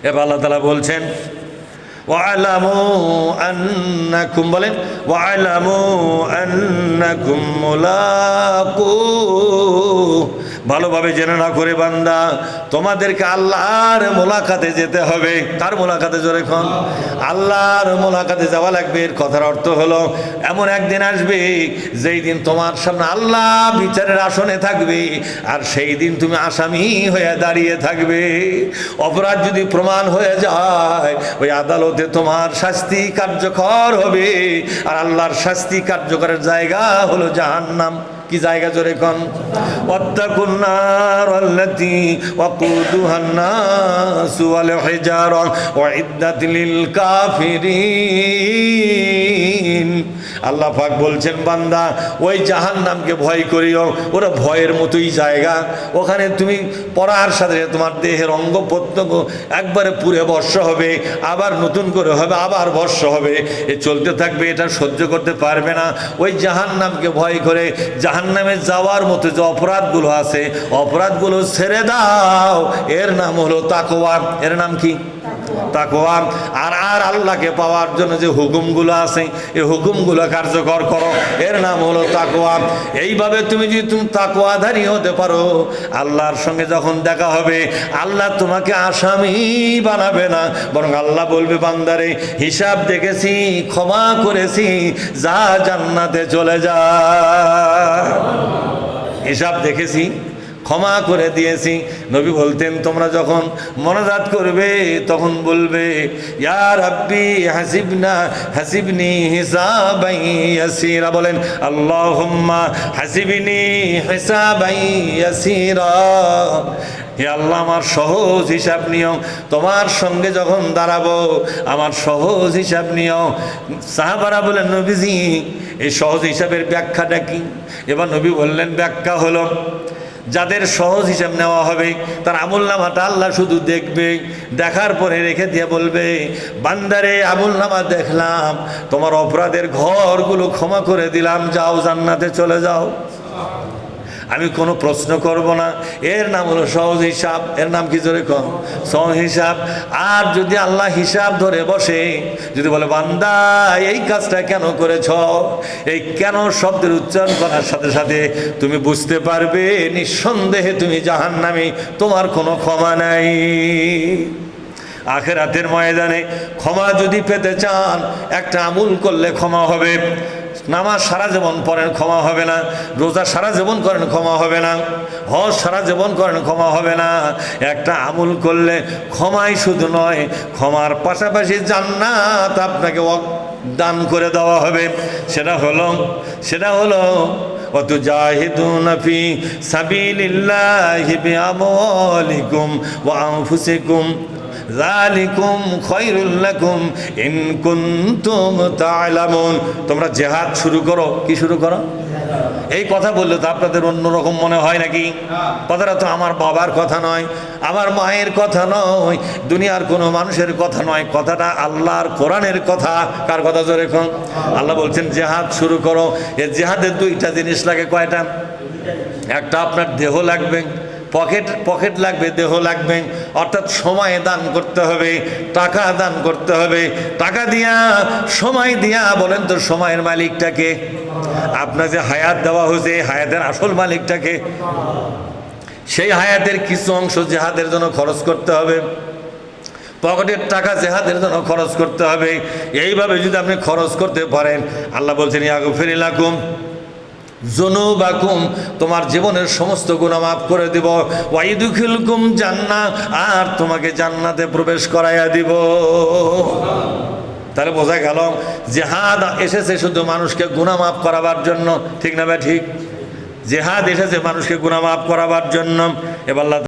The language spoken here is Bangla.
এবার আল্লাহ তাআলা বলছেন ওয়ালামু আন্নাকুম, বলেন ওয়ালামু আন্নাকুম মুলাকু, ভালোভাবে জেনে না করে বান্দা তোমাদেরকে আল্লাহর মোলাকাতে যেতে হবে। তার মোলাকাতে, জোরে কোন আল্লাহর মোলাকাতে যাওয়া লাগবে। এর কথার অর্থ হলো এমন একদিন আসবে যেই দিন তোমার সামনে আল্লাহ বিচারের আসনে থাকবে, আর সেই দিন তুমি আসামি হয়ে দাঁড়িয়ে থাকবে। অপরাধ যদি প্রমাণ হয়ে যায় ওই আদালতে তোমার শাস্তি কার্যকর হবে, আর আল্লাহর শাস্তি কার্যকরের জায়গা হলো জাহান্নাম। কি জায়গা, জোরে কোন ওয়াত্তাকুন নার আল্লাতী ওয়াকুদুহান নাসু ওয়াল হিজারা উইদ্দাত লিল কাফিরিন। আল্লাহ পাক বলছেন বান্দা ওই জাহান্নামকে ভয় করিও, ওরা ভয়ের মতোই জায়গা। ওখানে তুমি পড়ার সাথে তোমার দেহের অঙ্গ প্রত্যঙ্গ একবারে পুরে বর্ষ হবে, আবার নতুন করে হবে, আবার বর্ষ হবে, এ চলতে থাকবে। এটা সহ্য করতে পারবে না। ওই জাহান্নামকে ভয় করে জাহান্নামে যাওয়ার মতো যে অপরাধগুলো আছে অপরাধগুলো ছেড়ে দাও। এর নাম হলো তাকওয়া। এর নাম কি? তাকওয়া। আর আল্লাহকে পাওয়ার জন্য যে হুকুমগুলো আছে এই হুকুমগুলো কার্যকর করো, এর নাম হলো তাকওয়া। এইভাবে তুমি যদি তাকওয়াধারী হতে পারো, আল্লাহর সঙ্গে যখন দেখা হবে আল্লাহ তোমাকে আসামি বানাবে না, বরং আল্লাহ বলবে বান্দারে হিসাব দেখেছি, ক্ষমা করেছি, যা জান্নাতে চলে যা। হিসাব দেখেছি, ক্ষমা করে দিয়েছি। নবী বলতেন তোমরা যখন মোনাজাত করবে তখন বলবে ইয়া রাব্বি হাসিবনা হাসিবনি হিসাবান ইয়াসিরা, বলেন আল্লাহুম্মা হাসিবনি হিসাবান ইয়াসিরা। হে আল্লাহ আমার সহজ হিসাব নিও, তোমার সঙ্গে যখন দাঁড়াবো আমার সহজ হিসাব নিও। সাহাবারা বলেন নবীজি এই সহজ হিসাবের ব্যাখ্যাটা কি? এবার নবী বললেন ব্যাখ্যা হলো যাদের সহজ হিসাব নেওয়া হবে তার আমলনামাটা আল্লাহ শুধু দেখবে, দেখার পরে রেখে দিয়ে বলবে বান্দারে আমলনামা দেখলাম, তোমার অপরাধের ঘরগুলো ক্ষমা করে দিলাম, যাও জান্নাতে চলে যাও, আমি কোনো প্রশ্ন করব না। এর নাম হলো সহজ হিসাব। এর নাম কি, জোরে কম? সহজ হিসাব। আর যদি আল্লাহ হিসাব ধরে বসে, যদি বলে বান্দা এই কাজটা কেন করেছ, এই কেন শব্দের উচ্চারণ করার সাথে সাথে তুমি বুঝতে পারবে নিঃসন্দেহে তুমি জাহান্নামী, তোমার কোনো ক্ষমা নাই। আখিরাতের ময়দানে ক্ষমা যদি পেতে চান একটা আমল করলে ক্ষমা হবে। নামাজ সারা জীবন পড়েন ক্ষমা হবে না, রোজা সারা জীবন করেন ক্ষমা হবে না, হজ সারা জীবন করেন ক্ষমা হবে না। একটা আমল করলে ক্ষমাই শুধু নয়, ক্ষমার পাশাপাশি জান্নাত আপনাকে দান করে দেওয়া হবে। সেটা হলো ওয়াতুজাহিদুনা ফি সাবিলিল্লাহি বিআমওয়ালিকুম ওয়া আনফুসিকুম যালিকুম খায়রুল লাকুম ইন কুনতুম তা'লামুন। তোমরা জিহাদ শুরু করো। কি শুরু করো? এই কথা বললে তো আপনাদের অন্যরকম মনে হয় নাকি? কথাটা তো আমার বাবার কথা নয়, আমার মায়ের কথা নয়, দুনিয়ার কোনো মানুষের কথা নয়, কথাটা আল্লাহর কোরআনের কথা। কার কথা, জোরে এখন? আল্লাহ বলছেন জিহাদ শুরু করো। এই জিহাদের দুইটা জিনিস লাগে। কয়টা? একটা আপনার দেহ লাগবে, পকেট লাগবে, দেহ লাগবে, অর্থাৎ সময় দান করতে হবে, টাকা দান করতে হবে। টাকা দিয়া, সময় দিয়া, বলেন তো সময়ের মালিকটাকে? আপনার যে হায়াত দেওয়া হয়েছে হায়াতের আসল মালিকটাকে? সেই হায়াতের কিছু অংশ জিহাদের জন্য খরচ করতে হবে, পকেটের টাকা জিহাদের জন্য খরচ করতে হবে। এইভাবে যদি আপনি খরচ করতে পারেন আল্লাহ বলছেন ইয়াগফির লাকুম যুনুবাকুম, তোমার জীবনের সমস্ত গুনাহ মাফ করে দিব, ওয়াইদুখিলকুম জান্নাহ, আর তোমাকে জান্নাতে প্রবেশ করাইয়া দিব। তাহলে বোঝা গেল জিহাদ এসেছে শুধু মানুষকে গুনাহ মাফ করাবার জন্য, ঠিক না ভাই? ঠিক। জিহাদ এসেছে মানুষকে গুনাহ মাফ করাবার জন্য। এবার আল্লাহ